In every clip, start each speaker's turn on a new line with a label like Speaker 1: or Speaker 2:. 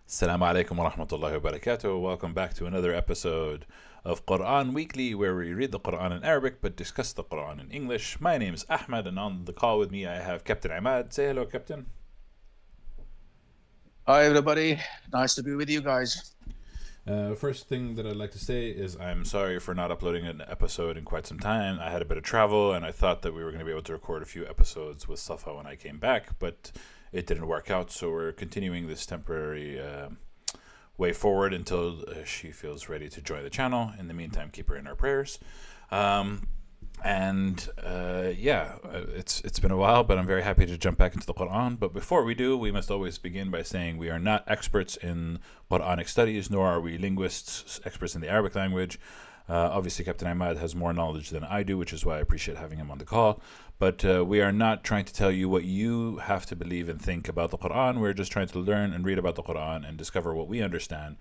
Speaker 1: السلام عليكم ورحمة الله وبركاته. Welcome back to another episode of Quran Weekly, where we read the Quran in Arabic but discuss the Quran in English. My name is Ahmed, and on the call with me I have Captain Ahmad. Say hello, Captain.
Speaker 2: Hi, everybody. Nice to be with you guys.
Speaker 1: First thing that I'd like to say is I'm sorry for not uploading an episode in quite some time. I had a bit of travel, and I thought that we were going to be able to record a few episodes with Safa when I came back, but it didn't work out, so we're continuing this temporary way forward until she feels ready to join the channel. In the meantime, keep her in our prayers. It's been a while, but I'm very happy to jump back into the Quran. But before we do, we must always begin by saying we are not experts in Quranic studies, nor are we linguists, experts in the Arabic language. Obviously, Captain Ahmad has more knowledge than I do, which is why I appreciate having him on the call. But we are not trying to tell you what you have to believe and think about the Quran. We're just trying to learn and read about the Quran and discover what we understand.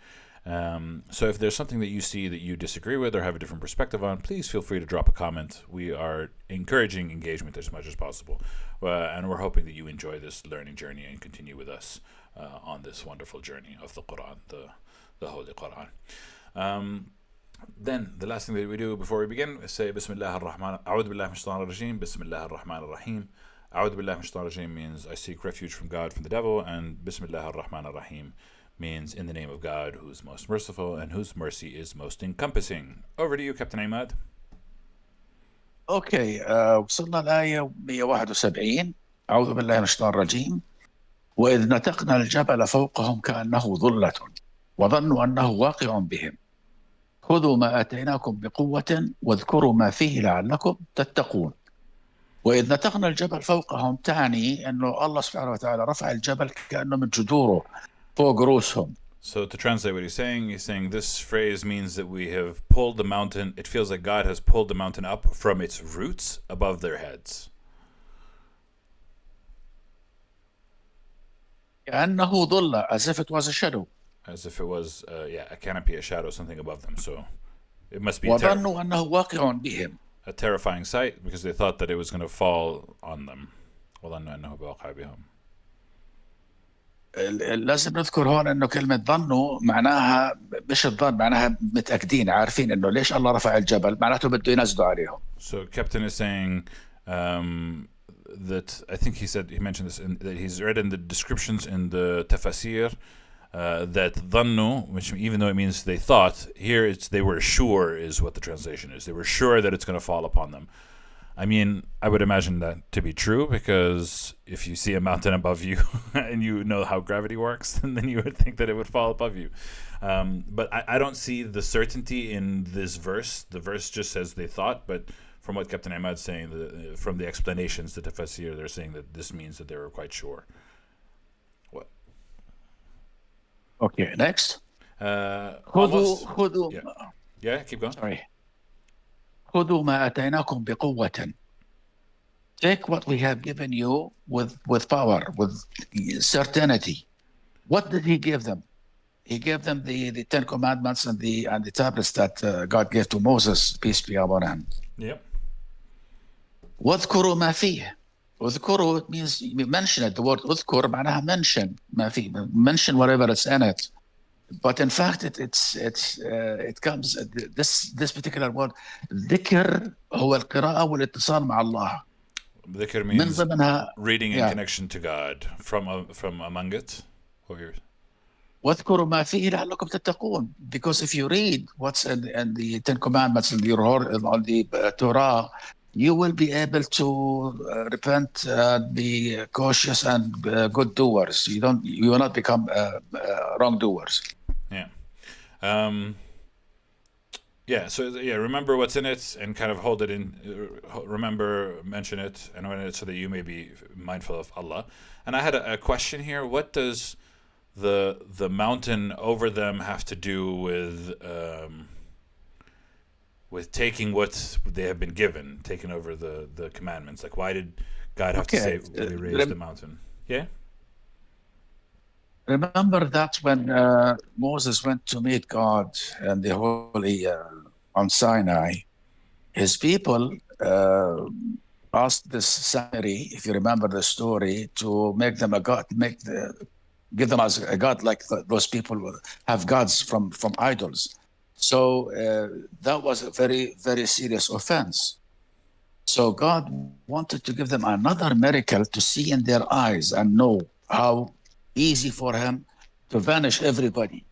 Speaker 1: So if there's something that you see that you disagree with or have a different perspective on, please feel free to drop a comment. We are encouraging engagement as much as possible. And we're hoping that you enjoy this learning journey and continue with us on this wonderful journey of the Quran, the Holy Quran. Then the last thing that we do before we begin is say Bismillah ar-Rahman. A'udhu billahi minash shaitanir rajim. Bismillah ar-Rahman ar-Rahim. A'udhu billahi minash shaitanir rajim means I seek refuge from God from the devil, and Bismillah ar-Rahman ar-Rahim means in the name of God, who is most merciful and whose mercy is most encompassing. Over to you, Captain Ahmad.
Speaker 2: اوكي وصلنا الآية 171. أعوذ بالله من الشيطان الرجيم. وإذ نتقنا الجبل فوقهم كأنه ظلة وظنوا أنه واقع بهم خذوا ما آتيناكم بقوة واذكروا ما فيه لعلكم تتقون. وإذ نتقنا الجبل فوقهم تعني أنه الله سبحانه وتعالى رفع الجبل كأنه من جذوره فوق رؤوسهم.
Speaker 1: So to translate what he's saying this phrase means that we have pulled the mountain. It feels like God has pulled the mountain up from its roots above their heads.
Speaker 2: كأنه ظلة, as if it was a shadow.
Speaker 1: As if it was, a canopy, a shadow, something above them. So it must be
Speaker 2: وظنوا أنه واقع بهم.
Speaker 1: a terrifying sight because they thought that it was going to fall on them. وظنوا أنه واقع بهم.
Speaker 2: لازم نذكر هون انه كلمه ظنوا معناها مش الظن, معناها متاكدين عارفين انه ليش الله رفع الجبل, معناته بده ينزلوا عليهم.
Speaker 1: So Captain is saying that I think he mentioned this that he's read in the descriptions in the tafasir that dhannu, which even though it means they thought, here it's they were sure is what the translation is. They were sure that it's going to fall upon them. I mean, I would imagine that to be true because if you see a mountain above you and you know how gravity works, then you would think that it would fall above you. But I don't see the certainty in this verse. The verse just says they thought, but from what Captain Ahmad's saying, from the explanations, the tafsir, they're saying that this means that they were quite sure. What?
Speaker 2: Okay, next.
Speaker 1: خذوا. Yeah, keep going.
Speaker 2: Sorry. خذوا ما آتيناكم بقوة. Take what we have given you with power, with certainty. What did he give them? He gave them the Ten Commandments and the tablets that God gave to Moses, peace be upon him.
Speaker 1: Yep.
Speaker 2: واذكروا ما فيه. واذكروا, it means mention it. The word اذكر معناها mention ما فيه, mention whatever is in it. But in fact, it comes, this particular word, ذكر هو القراءة والاتصال مع الله.
Speaker 1: Dhikr means reading in connection to God from among it.
Speaker 2: واذكروا ما فيه لعلكم تتقون. Because if you read what's in the Ten Commandments on the Torah, you will be able to repent, be cautious and good doers. You will not become wrongdoers.
Speaker 1: Remember what's in it and kind of hold it in. Remember, mention it, and when it so that you may be mindful of Allah. And I had a question here. What does the mountain over them have to do with taking what they have been given, taking over the commandments? Like, why did God have to say they raised the mountain? Yeah.
Speaker 2: Remember that when Moses went to meet God and the Holy on Sinai, his people asked this Samiri, if you remember the story, to make them a god, give them as a god, like those people have gods from idols. So that was a very, very serious offense. So God wanted to give them another miracle to see in their eyes and know how easy for him to vanish everybody,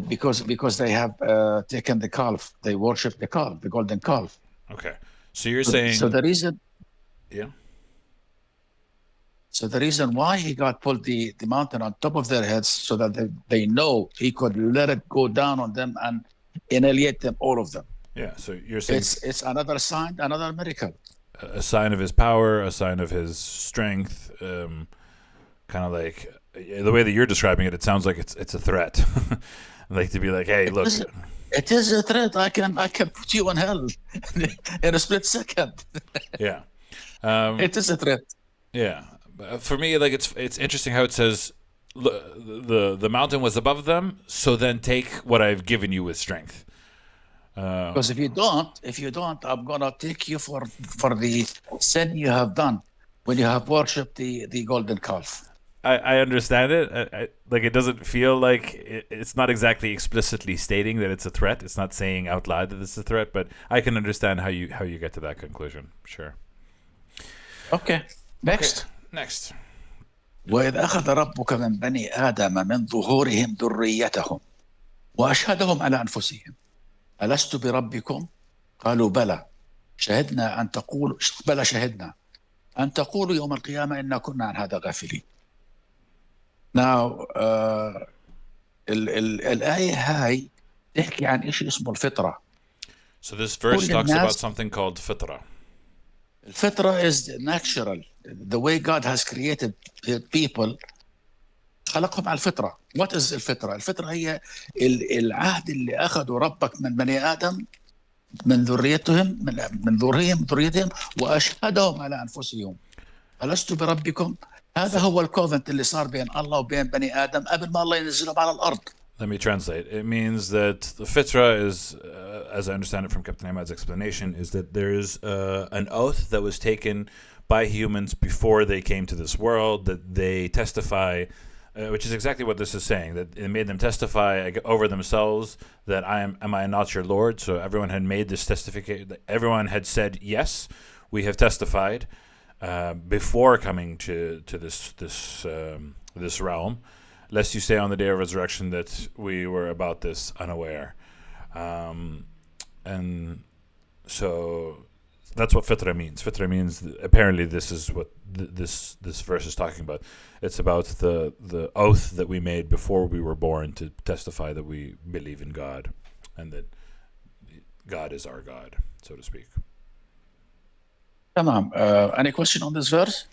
Speaker 2: because they have taken the calf. They worship the calf, the golden calf.
Speaker 1: Okay. So you're
Speaker 2: So
Speaker 1: saying,
Speaker 2: the reason
Speaker 1: yeah.
Speaker 2: So the reason why he got pulled the mountain on top of their heads, so that they know he could let it go down on them and annihilate them, all of them.
Speaker 1: Yeah. So you're saying
Speaker 2: It's another sign, another miracle.
Speaker 1: a sign of his power, a sign of his strength, kind of like the way that you're describing it. It sounds like it's a threat, like to be like, hey, look.
Speaker 2: It is a threat. I can put you in hell in a split second.
Speaker 1: Yeah.
Speaker 2: It is a threat.
Speaker 1: Yeah. For me, like it's interesting how it says the mountain was above them, so then take what I've given you with strength.
Speaker 2: Because if you don't, I'm gonna take you for the sin you have done when you have worshipped the golden calf.
Speaker 1: I understand it. Like it doesn't feel like it's not exactly explicitly stating that it's a threat. It's not saying out loud that it's a threat, but I can understand how you get to that conclusion. Sure.
Speaker 2: Okay. Next.
Speaker 1: Okay. Next.
Speaker 2: وإذ أخذ ربك من بني آدم من ظهورهم ذريتهم وأشهدهم على أنفسهم ألست بربكم؟ قالوا بلى شهدنا أن تقولوا يوم القيامة إنا كنا عن هذا غافلين. Now الآية هاي تحكي عن شيء اسمه الفطرة.
Speaker 1: So this verse talks about something called fitra.
Speaker 2: الفطرة is natural. The way God has created people, خلقهم على الفطرة. What is الفطرة؟ الفطرة هي العهد اللي أخذوا ربك من بني آدم من ذريتهم من ذريتهم وأشهدهم على أنفسهم ألست بربكم. هذا هو الكوفنت اللي صار بين الله وبين بني آدم قبل ما الله ينزلهم على الأرض.
Speaker 1: Let me translate. It means that the fitra is, as I understand it from Captain Ahmad's explanation, is that there is an oath that was taken by humans before they came to this world, that they testify, which is exactly what this is saying, that it made them testify over themselves that am I not your Lord? So everyone had made this testification. Everyone had said, yes, we have testified before coming to this realm, lest you say on the day of resurrection that we were about this unaware. And so that's what fitra means. Fitra means, apparently this is what this verse is talking about. It's about the oath that we made before we were born to testify that we believe in God and that God is our God, so to speak.
Speaker 2: تمام. Any question on this verse?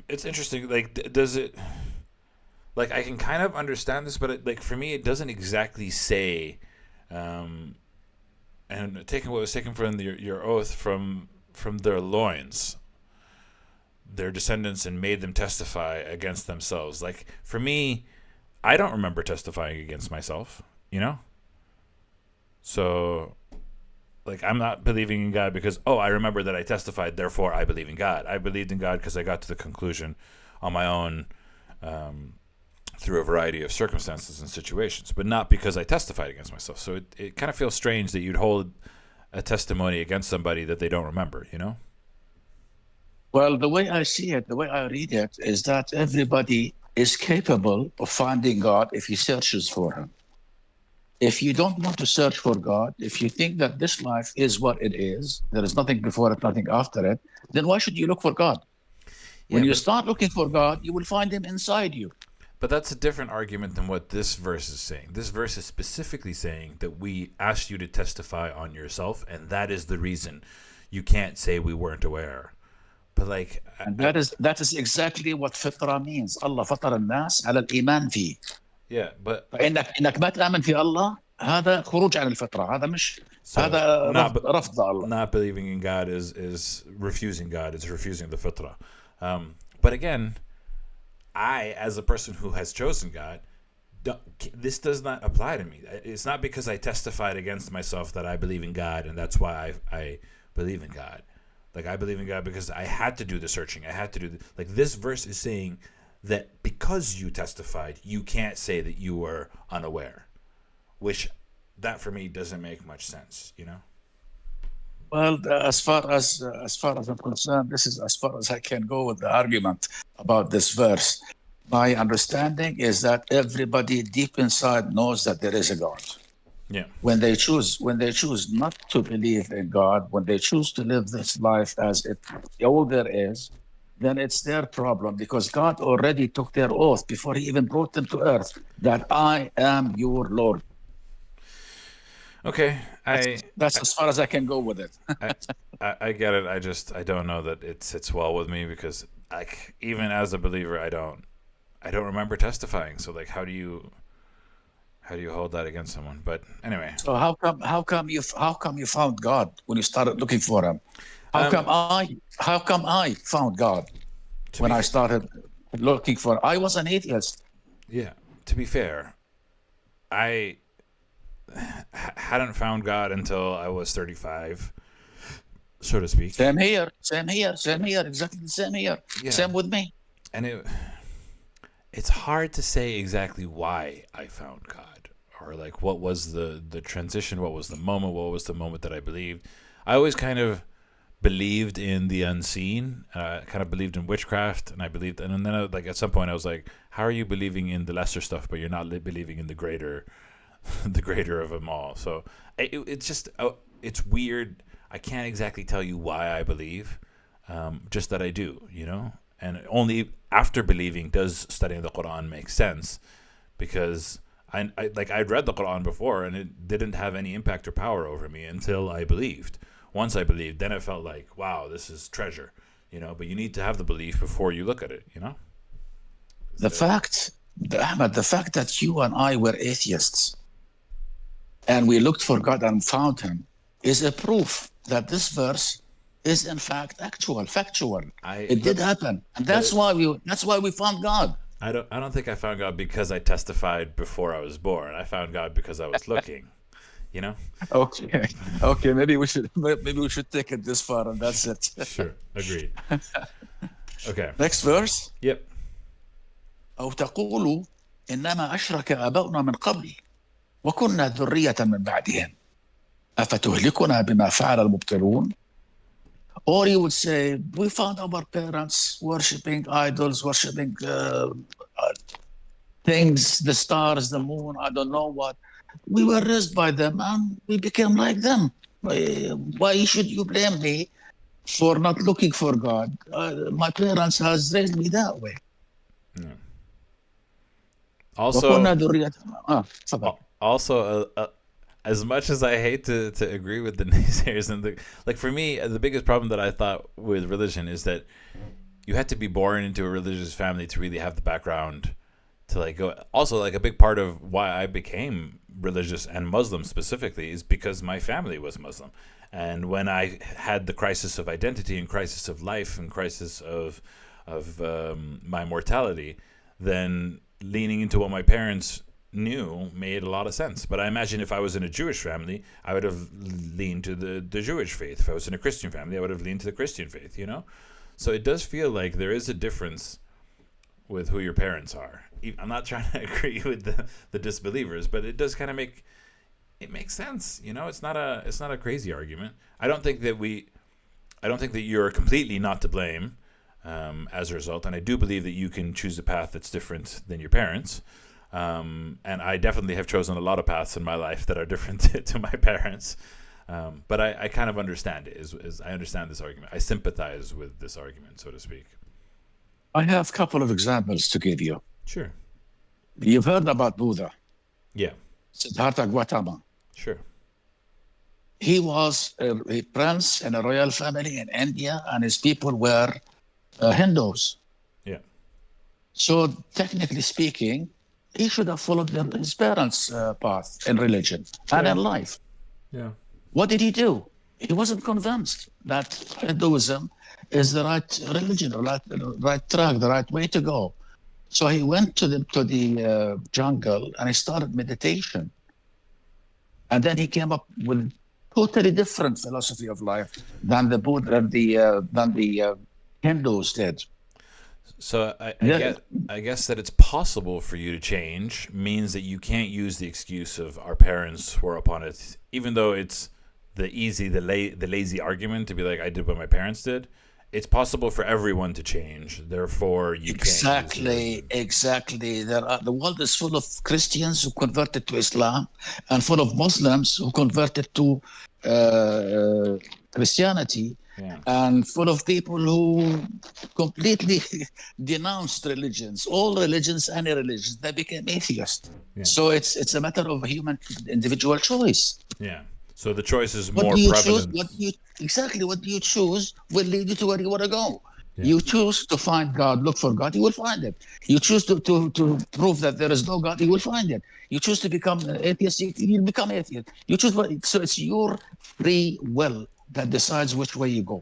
Speaker 1: It's interesting. Like, does it? Like, I can kind of understand this, but like for me, it doesn't exactly say. And taking what was taken from your oath from their loins, their descendants, and made them testify against themselves. Like, for me, I don't remember testifying against myself, you know? So, like, I'm not believing in God because, I remember that I testified, therefore I believe in God. I believed in God because I got to the conclusion on my own, through a variety of circumstances and situations, but not because I testified against myself. So it kind of feels strange that you'd hold a testimony against somebody that they don't remember, you know?
Speaker 2: Well, the way I see it, the way I read it, is that everybody is capable of finding God if he searches for him. If you don't want to search for God, if you think that this life is what it is, there is nothing before it, nothing after it, then why should you look for God? When you start looking for God, you will find him inside you.
Speaker 1: But that's a different argument than what this verse is saying. This verse is specifically saying that we asked you to testify on yourself, and that is the reason you can't say we weren't aware. But like,
Speaker 2: and that is exactly what fitra means. Allah فطر الناس على الإيمان فيه.
Speaker 1: Yeah, but
Speaker 2: إنك ما تآمن في الله هذا خروج عن الفطرة. هذا مش هذا رفض الله.
Speaker 1: Not believing in God is refusing God. It's refusing the fitra. But again, I, as a person who has chosen God, this does not apply to me. It's not because I testified against myself that I believe in God, and that's why I believe in God. Like, I believe in God because I had to do the searching. I had to do like, this verse is saying that because you testified, you can't say that you were unaware, which that for me doesn't make much sense, you know?
Speaker 2: Well, as far as I'm concerned, this is as far as I can go with the argument about this verse. My understanding is that everybody deep inside knows that there is a God.
Speaker 1: Yeah.
Speaker 2: When they choose not to believe in God, when they choose to live this life as it all there is, then it's their problem, because God already took their oath before he even brought them to earth that I am your Lord.
Speaker 1: Okay.
Speaker 2: That's as far as I can go with it.
Speaker 1: I, I get it. I don't know that it sits well with me because even as a believer, I don't remember testifying. So like, how do you hold that against someone? But anyway,
Speaker 2: So how come you found God when you started looking for him?
Speaker 1: um,
Speaker 2: How come I found God
Speaker 1: to
Speaker 2: when
Speaker 1: be
Speaker 2: I
Speaker 1: fa-
Speaker 2: started looking for? I was an atheist.
Speaker 1: yeah, to be fair, I hadn't found God until I was 35, so to speak.
Speaker 2: Same here. Exactly the same here.
Speaker 1: Yeah,
Speaker 2: Same with me.
Speaker 1: and it's hard to say exactly why I found God, or like what was the transition, what was the moment that I believed. I always kind of believed in the unseen. Kind of believed in witchcraft, and and then like at some point I was like, how are you believing in the lesser stuff, but you're not believing in the greater, the greater of them all? So it's just it's weird. I can't exactly tell you why I believe, just that I do, you know. And only after believing does studying the Quran make sense, because I'd read the Quran before and it didn't have any impact or power over me until I believed. Once I believed, then it felt like, wow, this is treasure, you know. But you need to have the belief before you look at it, you know.
Speaker 2: Ahmed, the fact that you and I were atheists and we looked for God and found him is a proof that this verse is in fact factual. It did happen, and
Speaker 1: but
Speaker 2: that's why we found God.
Speaker 1: I don't think I found God because I testified before I was born. I found God because I was looking, you know.
Speaker 2: Okay, okay, maybe we should take it this far, and that's it.
Speaker 1: Sure, agreed. Okay.
Speaker 2: Next verse.
Speaker 1: Yep.
Speaker 2: أو تقولوا إنما أشرك آباؤنا من قبل وكنا ذرية من بعدهم أفتهلكنا بما فعل المبطلون. Or you would say, we found our parents worshipping idols, worshipping things, the stars, the moon, I don't know what. We were raised by them and we became like them. Why should you blame me for not looking for God? My parents has raised me that way.
Speaker 1: Yeah. Also,
Speaker 2: وكنا ذرية. تفضل.
Speaker 1: also, as much as I hate to agree with the naysayers and like for me, the biggest problem that I thought with religion is that you had to be born into a religious family to really have the background to like go. Also, like a big part of why I became religious and Muslim specifically is because my family was Muslim. And when I had the crisis of identity and crisis of life and crisis of my mortality, then leaning into what my parents knew made a lot of sense. But I imagine if I was in a Jewish family, I would have leaned to the Jewish faith. If I was in a Christian family, I would have leaned to the Christian faith, you know? So it does feel like there is a difference with who your parents are. I'm not trying to agree with the disbelievers, but it does kind of makes sense, you know? It's not a crazy argument. I don't think that you're completely not to blame as a result, and I do believe that you can choose a path that's different than your parents. And I definitely have chosen a lot of paths in my life that are different to my parents. But I kind of understand it. I understand this argument. I sympathize with this argument, so to speak.
Speaker 2: I have a couple of examples to give you.
Speaker 1: Sure.
Speaker 2: You've heard about Buddha,
Speaker 1: Yeah.
Speaker 2: Siddhartha Gautama.
Speaker 1: Sure.
Speaker 2: He was a prince in a royal family in India, and his people were Hindus.
Speaker 1: Yeah.
Speaker 2: So technically speaking, he should have followed his parents' path in religion and in life.
Speaker 1: Yeah.
Speaker 2: What did he do? He wasn't convinced that Hinduism is the right religion, the right track, the right way to go. So he went to the jungle and he started meditation. And then he came up with totally different philosophy of life than the Buddha, than the Hindus did.
Speaker 1: So
Speaker 2: The-
Speaker 1: I guess that it's possible for you to change means that you can't use the excuse of our parents were upon it, even though it's the lazy argument to be like I did what my parents did. It's possible for everyone to change. Therefore, you can't use the
Speaker 2: Exactly,
Speaker 1: argument.
Speaker 2: exactly. The world is full of Christians who converted to Islam and full of Muslims who converted to Christianity,
Speaker 1: Yeah,
Speaker 2: and full of people who completely denounced religions, all religions, any religions. They became atheists.
Speaker 1: yeah,
Speaker 2: So it's a matter of human individual choice.
Speaker 1: yeah. So the choice is
Speaker 2: What
Speaker 1: more
Speaker 2: do you choose?
Speaker 1: prevalent.
Speaker 2: What do you exactly what do you choose will lead you to where you want to go.
Speaker 1: Yeah,
Speaker 2: You choose to find God, look for God, you will find it. You choose to prove that there is no God, you will find it. You choose to become an atheist, you'll become atheist. You choose what, so it's your free will that decides which way you go.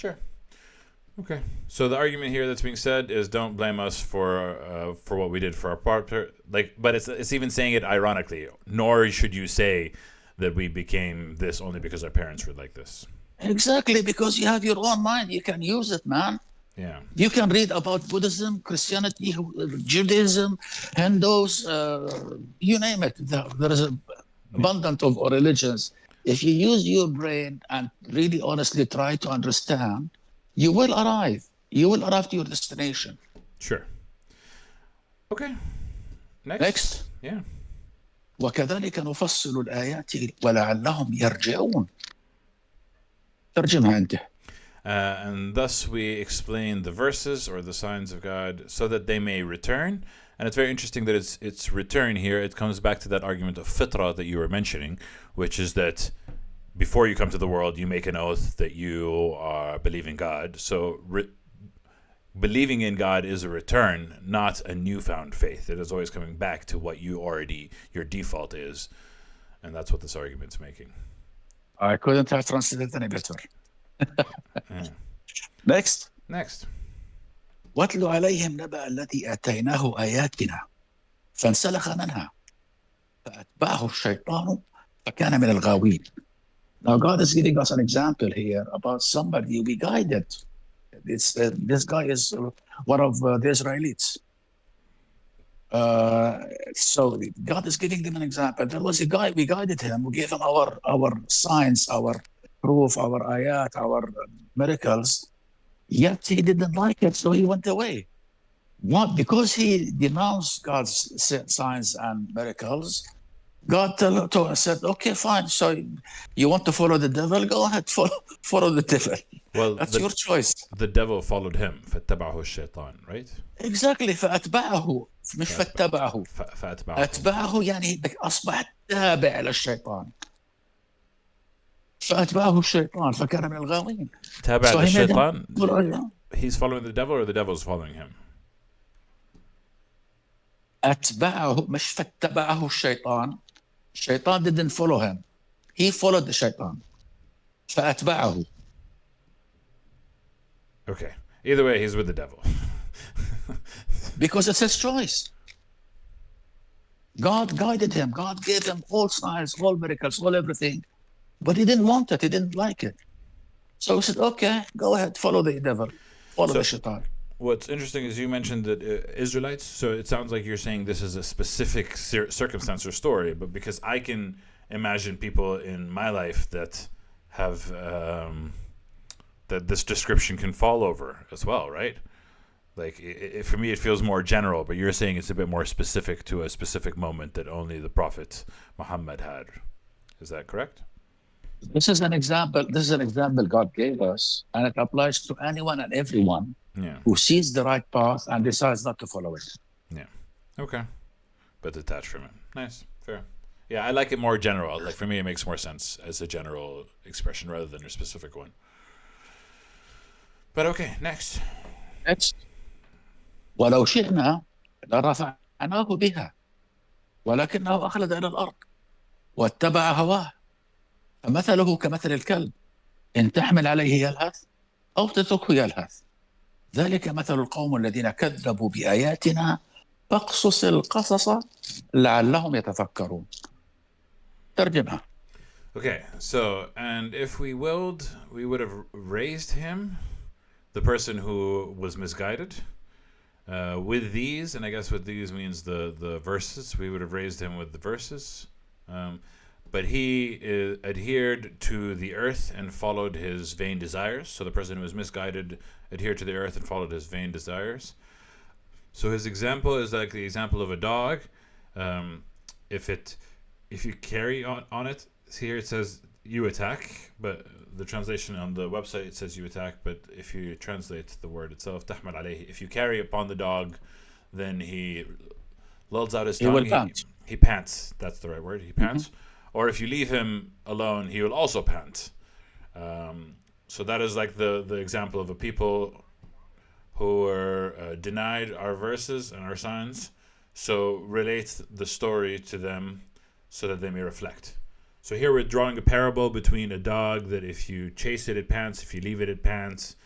Speaker 1: sure. Okay. So the argument here that's being said is don't blame us for what we did for our part. Like, but it's even saying it ironically. Nor should you say that we became this only because our parents were like this.
Speaker 2: Exactly, because you have your own mind, you can use it, man.
Speaker 1: Yeah.
Speaker 2: You can read about Buddhism, Christianity, Judaism, Hindus, you name it. There is an
Speaker 1: Yeah.
Speaker 2: abundance of religions. If you use your brain and really honestly try to understand, you will arrive. You will arrive to your destination.
Speaker 1: Sure. Okay. Next.
Speaker 2: Next.
Speaker 1: Yeah.
Speaker 2: وكذلك نفصل الآيات ولعلهم يرجعون. ترجمها أنت.
Speaker 1: And thus we explain the verses or the signs of God so that they may return. And it's very interesting that it's return here. It comes back to that argument of fitra that you were mentioning, which is that before you come to the world, you make an oath that you believe in God. So believing in God is a return, not a newfound faith. It is always coming back to what your default is. And that's what this argument's making.
Speaker 2: I couldn't have translated any better.
Speaker 1: Yeah.
Speaker 2: Next.
Speaker 1: Next.
Speaker 2: واتل عليهم نبأ الذي آتيناه آياتنا فانسلخ منها فأتبعه الشيطان فكان من الغاوين. Now God is giving us an example here about somebody we guided. This guy is one of the Israelites. So God is giving them an example. There was a guy, we guided him, we gave him our signs, our proof, our ayat, our miracles, yet he didn't like it, so he went away. What? Because he denounced God's signs and miracles, God said, okay, fine. So you want to follow the devil? Go ahead, follow the devil.
Speaker 1: Well,
Speaker 2: That's your choice.
Speaker 1: the devil followed him. فاتبعه الشيطان, right?
Speaker 2: Exactly. فأتبعه مش فاتبعه.
Speaker 1: فاتبعه.
Speaker 2: أتبعه يعني أصبح تابع للشيطان. فأتبعه الشيطان فكان من الغاوين.
Speaker 1: تابع
Speaker 2: So he made him.
Speaker 1: للشيطان. He's following the devil or the devil's following him?
Speaker 2: أتبعه مش فاتبعه الشيطان. الشيطان didn't follow him. He followed the شيطان. فأتبعه.
Speaker 1: Okay. Either way, he's with the devil.
Speaker 2: Because it's his choice. God guided him. God gave him all signs, all miracles, all everything. But he didn't want it. He didn't like it. So he said, okay, go ahead, follow the devil, follow the shaitan.
Speaker 1: What's interesting is you mentioned that Israelites, so it sounds like you're saying this is a specific circumstance or story, but because I can imagine people in my life that have that this description can fall over as well, right? Like for me, it feels more general, but you're saying it's a bit more specific to a specific moment that only the Prophet Muhammad had. Is that correct?
Speaker 2: This is an example. This is an example God gave us, and it applies to anyone and everyone who sees the right path and decides not to follow it.
Speaker 1: Yeah. Okay. But detached from it. Nice. Fair. Yeah, I like it more general. Like for me, it makes more sense as a general expression rather than a specific one. But okay, next.
Speaker 2: Next. ولو شئنا لرفعناه بها ولكنه أخلد إلى الأرض واتبع هواه فمثله كمثل الكلب إن تحمل عليه يلهث أو تتركه يلهث ذلك مثل القوم الذين كذبوا بآياتنا فاقصص القصص لعلهم يتفكرون. ترجمة.
Speaker 1: Okay, so, and if we willed, we would have raised him, the person who was misguided, with these, and I guess with these means the verses. We would have raised him with the verses. But he adhered to the earth and followed his vain desires. So the person who was misguided adhered to the earth and followed his vain desires. So his example is like the example of a dog. If you carry on it, here it says you attack, but the translation on the website it says you attack. But if you translate the word itself, تحمل عليه, if you carry upon the dog, then he lulls out his tongue.
Speaker 2: He will pant.
Speaker 1: He pants. That's the right word. He pants. Or if you leave him alone, he will also pant. So that is like the example of a people who were denied our verses and our signs. So relate the story to them so that they may reflect. So here we're drawing a parable between a dog that if you chase it, it pants. If you leave it, it pants.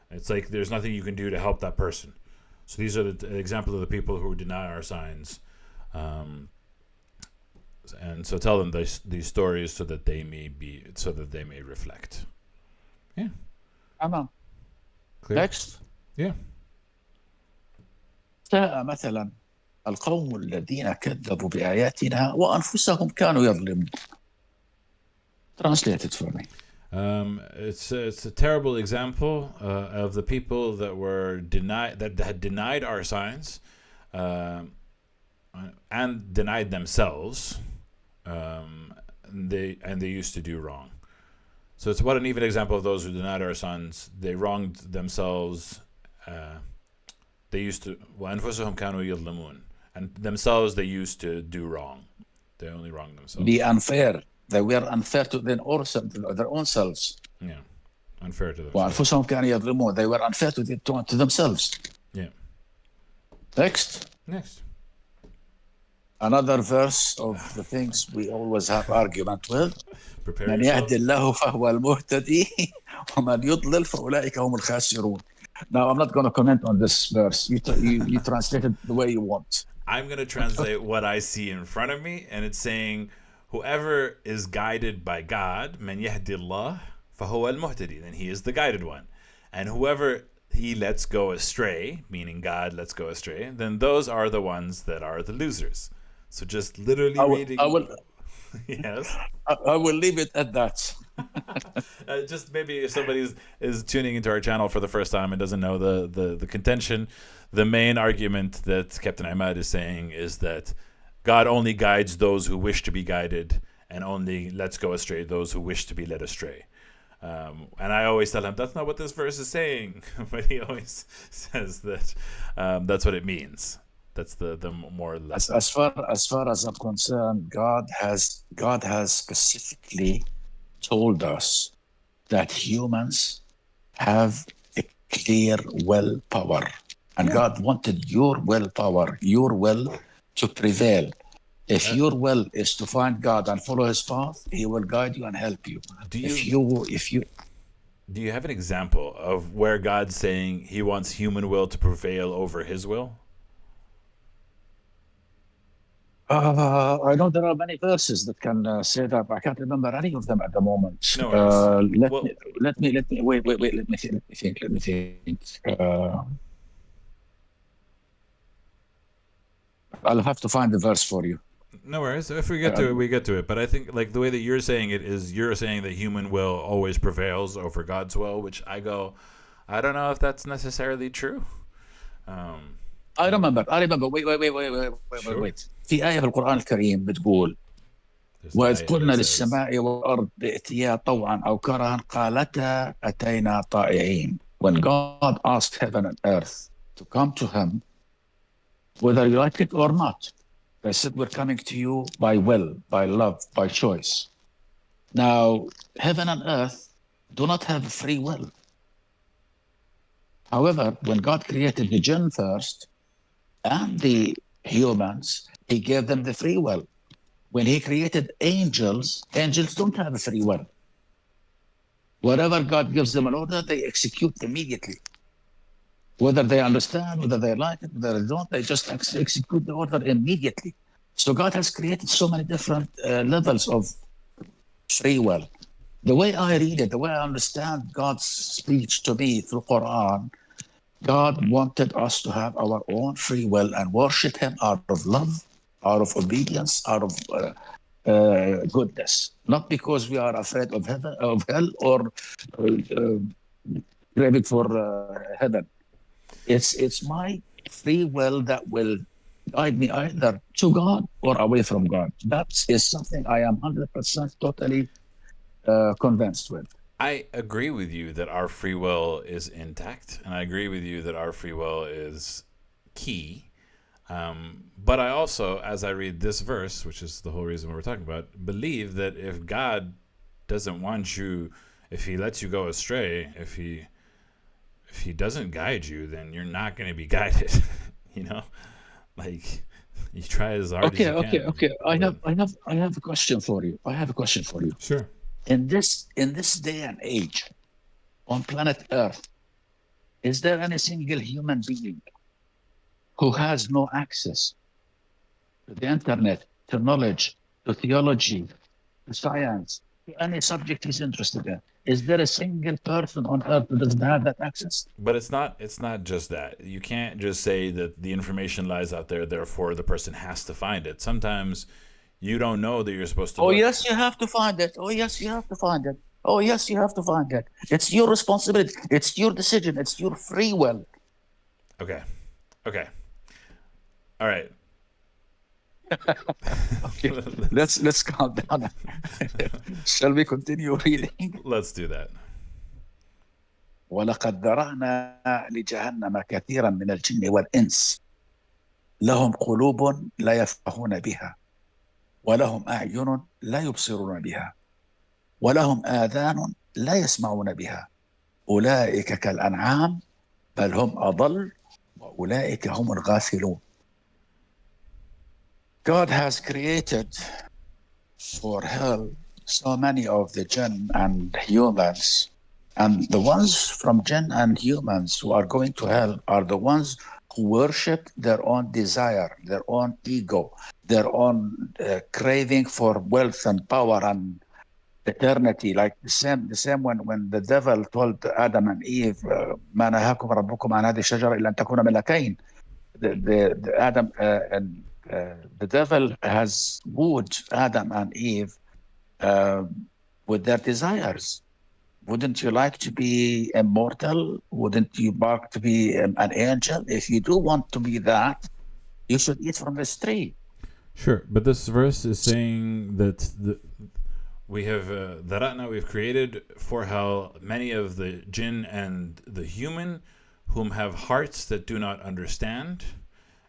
Speaker 1: It's like there's nothing you can do to help that person. So these are the example of the people who deny our signs. And so tell them these stories so that they may reflect. Yeah.
Speaker 2: Clear? Next.
Speaker 1: Yeah.
Speaker 2: مثلا القوم الذين كذبوا بآياتنا وأنفسهم كانوا يظلمون. Translate it for me.
Speaker 1: It's a terrible example of the people that had denied our signs, and denied themselves. They used to do wrong. So it's what an even example of those who denied our signs. They wronged themselves. They used to وأنفسهم كانوا يظلمون, and themselves they used to do wrong. They only wronged themselves.
Speaker 2: Be unfair. They were unfair to their own selves.
Speaker 1: Yeah, unfair to themselves.
Speaker 2: وأنفسهم كانوا يظلمون. They were unfair to themselves.
Speaker 1: Yeah.
Speaker 2: Next. Another verse of the things we always have argument with. من يهدي الله فهو المهتدي ومن يضلل فأولئك هم الخاسرون. Now I'm not going to comment on this verse. You translate it the way you want.
Speaker 1: I'm going to translate what I see in front of me, and it's saying, whoever is guided by God, من يهدي الله فهو المهتدي, then he is the guided one. And whoever he lets go astray, meaning God lets go astray, then those are the ones that are the losers. So just literally reading. Yes.
Speaker 2: I will leave it at that.
Speaker 1: Just maybe if somebody is tuning into our channel for the first time and doesn't know the contention, the main argument that Captain Ahmad is saying is that God only guides those who wish to be guided and only lets go astray those who wish to be led astray. And I always tell him that's not what this verse is saying, but he always says that that's what it means. That's the more or less.
Speaker 2: As far as I'm concerned, God has specifically told us that humans have a clear willpower, and God wanted your willpower, your will, to prevail. If your will is to find God and follow His path, He will guide you and help you. Do
Speaker 1: you have an example of where God's saying He wants human will to prevail over His will?
Speaker 2: I know there are many verses that can say that, but I can't remember any of them at the moment.
Speaker 1: No worries.
Speaker 2: Let me wait. Let me think. I'll have to find the verse for you.
Speaker 1: No worries. If we get to it, we get to it. But I think like the way that you're saying it is you're saying that human will always prevails over God's will, which I don't know if that's necessarily true.
Speaker 2: I remember. Wait. في آية في القرآن الكريم بتقول وإذ قلنا للسماء والأرض ائتيا طوعا أو كرها قالتا أتينا طائعين. When God asked heaven and earth to come to Him, whether you like it or not, they said, we're coming to you by will, by love, by choice. Now, heaven and earth do not have free will. However, when God created the jinn first and the humans, He gave them the free will. When He created angels don't have a free will. Whatever God gives them an order, they execute immediately. Whether they understand, whether they like it, whether they don't, they just execute the order immediately. So God has created so many different levels of free will. The way I read it, the way I understand God's speech to me through Quran, God wanted us to have our own free will and worship Him out of love, out of obedience, out of goodness, not because we are afraid of heaven, of hell, or craving for heaven. It's my free will that will guide me either to God or away from God. That is something I am 100% totally convinced with.
Speaker 1: I agree with you that our free will is intact, and I agree with you that our free will is key. But I also, as I read this verse, which is the whole reason we're talking about, believe that if God doesn't want you, if He lets you go astray, if he doesn't guide you, then you're not going to be guided. you know, like you try as hard as
Speaker 2: Okay,
Speaker 1: you
Speaker 2: okay,
Speaker 1: can.
Speaker 2: okay. I
Speaker 1: But
Speaker 2: have, I have, I have a question for you. I have a question for you.
Speaker 1: sure.
Speaker 2: In this day and age, on planet Earth, is there any single human being who has no access to the internet, to knowledge, to theology, to science, to any subject he's interested in? Is there a single person on earth who doesn't have that access?
Speaker 1: But it's not just that. You can't just say that the information lies out there, therefore the person has to find it. Sometimes you don't know that you're supposed to
Speaker 2: Oh,
Speaker 1: look.
Speaker 2: yes, you have to find it. Oh, yes, you have to find it. Oh, yes, you have to find it. It's your responsibility. It's your decision. It's your free will.
Speaker 1: Okay. Okay. All right.
Speaker 2: Okay, let's calm down. Shall we continue reading?
Speaker 1: Let's do that.
Speaker 2: ولقد ذرأنا لجهنم كثيرا من الجن والإنس لهم قلوب لا يفقهون بها ولهم أعين لا يبصرون بها ولهم آذان لا يسمعون بها أولئك كالأنعام بل هم أضل وأولئك هم الغافلون. God has created for hell so many of the jinn and humans, and the ones from jinn and humans who are going to hell are the ones who worship their own desire, their own ego, their own craving for wealth and power and eternity. Like the same when the devil told Adam and Eve, ما نهاكم ربكم عن هذه الشجرة إلا أن تكونا ملكين. The Adam and the devil has wooed Adam and Eve uh, with their desires. Wouldn't you like to be immortal? Wouldn't you like to be an angel? If you do want to be that, you should eat from this tree.
Speaker 1: Sure, but this verse is saying that we have Dara'na, we've created for hell many of the jinn and the human whom have hearts that do not understand,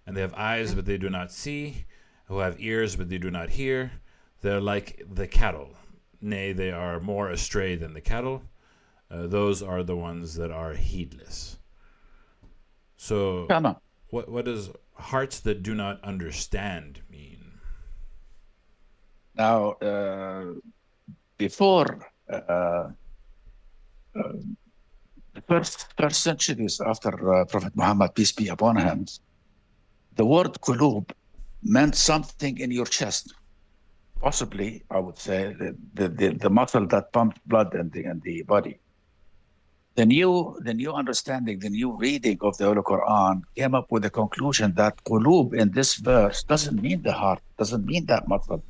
Speaker 1: and they have eyes but they do not see, who have ears but they do not hear. They're like the cattle. Nay, they are more astray than the cattle. Those are the ones that are heedless. So,
Speaker 2: Come on.
Speaker 1: what does hearts that do not understand mean?
Speaker 2: Now, before the first centuries after Prophet Muhammad, peace be upon him, the word qulub meant something in your chest. Possibly, I would say, the muscle that pumps blood in the body. The new understanding, the new reading of the Holy Quran came up with the conclusion that qulub in this verse doesn't mean the heart, doesn't mean that muscle.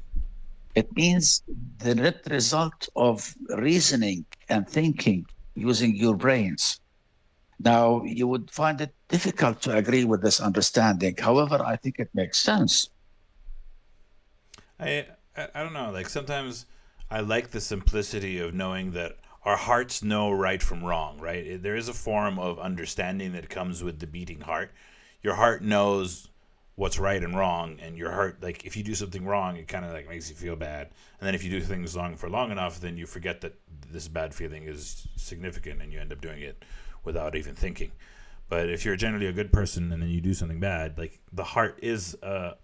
Speaker 2: It means the net result of reasoning and thinking using your brains. Now, you would find it difficult to agree with this understanding. However, I think it makes sense.
Speaker 1: I don't know. Like sometimes I like the simplicity of knowing that our hearts know right from wrong. Right? There is a form of understanding that comes with the beating heart. Your heart knows what's right and wrong, and your heart, like if you do something wrong, it kind of like makes you feel bad. And then if you do things wrong for long enough, then you forget that this bad feeling is significant, and you end up doing it without even thinking. But if you're generally a good person and then you do something bad, like the heart is a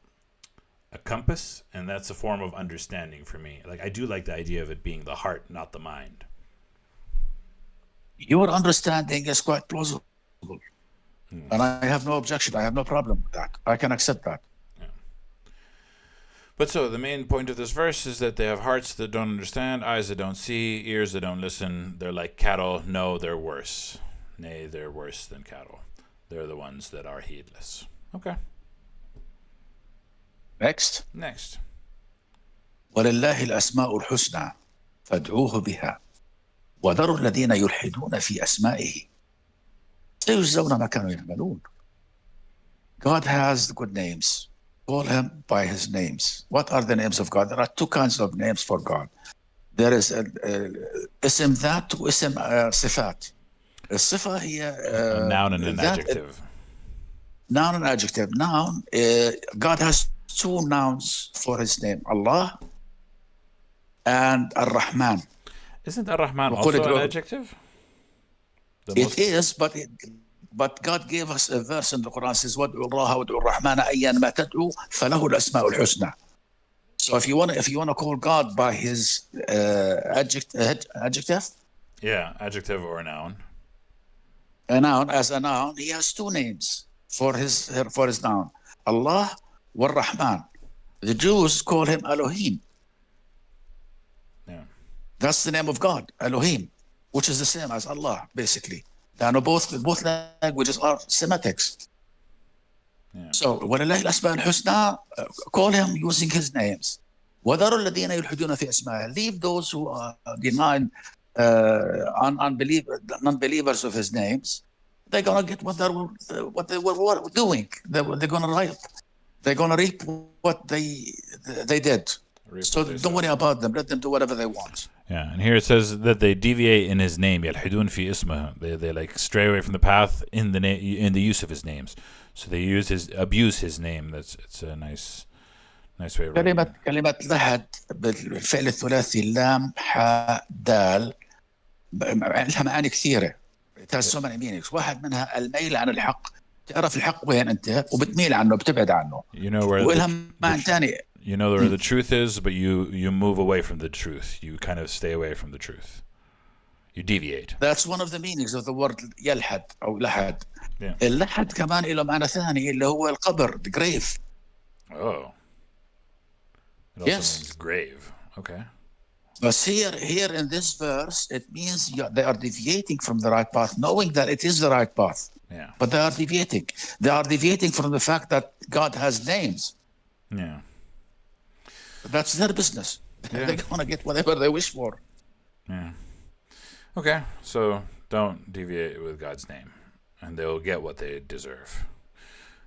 Speaker 1: compass, and that's a form of understanding for me. Like I do like the idea of it being the heart, not the mind.
Speaker 2: Your understanding is quite plausible. And I have no objection. I have no problem with that. I can accept that.
Speaker 1: Yeah. But so the main point of this verse is that they have hearts that don't understand, eyes that don't see, ears that don't listen. They're like cattle. No, they're worse. Nay, they're worse than cattle. they're the ones that are heedless. Okay.
Speaker 2: Next.
Speaker 1: Next.
Speaker 2: ولله الأسماء الحسنى فادعوه بها وذروا الذين يلحدون في أسمائه سيجزون ما كانوا يعملون. God has good names. Call him by his names. What are the names of God? There are two kinds of names for God. There is اسم ذات واسم صفات. الصفة هي
Speaker 1: A noun and an
Speaker 2: ذات,
Speaker 1: adjective.
Speaker 2: noun and adjective. Noun, God has two nouns for his name, Allah and Ar-Rahman.
Speaker 1: Isn't Ar-Rahman
Speaker 2: وقل
Speaker 1: also an
Speaker 2: ادعوا-
Speaker 1: adjective?
Speaker 2: It is, but God gave us a verse in the Quran says, وَادْعُوا اللَّهَ وَادْعُوا الرَّحْمَنَ أَيًّا مَا تَدْعُوا فَلَهُ الْأَسْمَاءُ الْحُسْنَى. So if you want to call God by his adjective,
Speaker 1: Yeah, adjective or a noun.
Speaker 2: a noun, as a noun, he has two names for his noun, Allah wa Rahman. The Jews call him Elohim.
Speaker 1: Yeah.
Speaker 2: That's the name of God, Elohim, which is the same as Allah, basically. Now, both languages are Semitics.
Speaker 1: Yeah.
Speaker 2: So, وَلِلَّهِ الْأَسْمَاءُ الْحُسْنَى, call him using his names. وَذَرُوا الَّذِينَ يُلْحِدُونَ فِي أَسْمَائِهِ. Leave those who are denying non-believers of his names. They're going to get what they were doing. They're going to reap. They're going to reap what they did. So don't worry about them. Let them do whatever they want.
Speaker 1: Yeah, and here it says that they deviate in his name. يلحدون في اسمه. They like stray away from the path in the use of his names. So they abuse his name. It's a nice way of writing it.
Speaker 2: كلمة لحد بالفعل الثلاثي اللام حاء دال لها معاني كثيرة. It has so many meanings. واحد منها الميل عن الحق. تعرف الحق وين أنت وبتميل عنه بتبعد عنه.
Speaker 1: You know where you know where the truth is, but you move away from the truth. You kind of stay away from the truth. You deviate.
Speaker 2: That's one of the meanings of the word يلحد أو لحد.
Speaker 1: Yeah.
Speaker 2: اللحد كمان له معنى ثاني اللي هو القبر, the grave.
Speaker 1: Oh. It also means grave. Okay.
Speaker 2: But here in this verse, it means they are deviating from the right path, knowing that it is the right path.
Speaker 1: Yeah.
Speaker 2: But they are deviating. They are deviating from the fact that God has names.
Speaker 1: Yeah.
Speaker 2: That's their business.
Speaker 1: Yeah.
Speaker 2: They're going to get whatever they wish for.
Speaker 1: Yeah. Okay, so don't deviate with God's name, and they'll get what they deserve.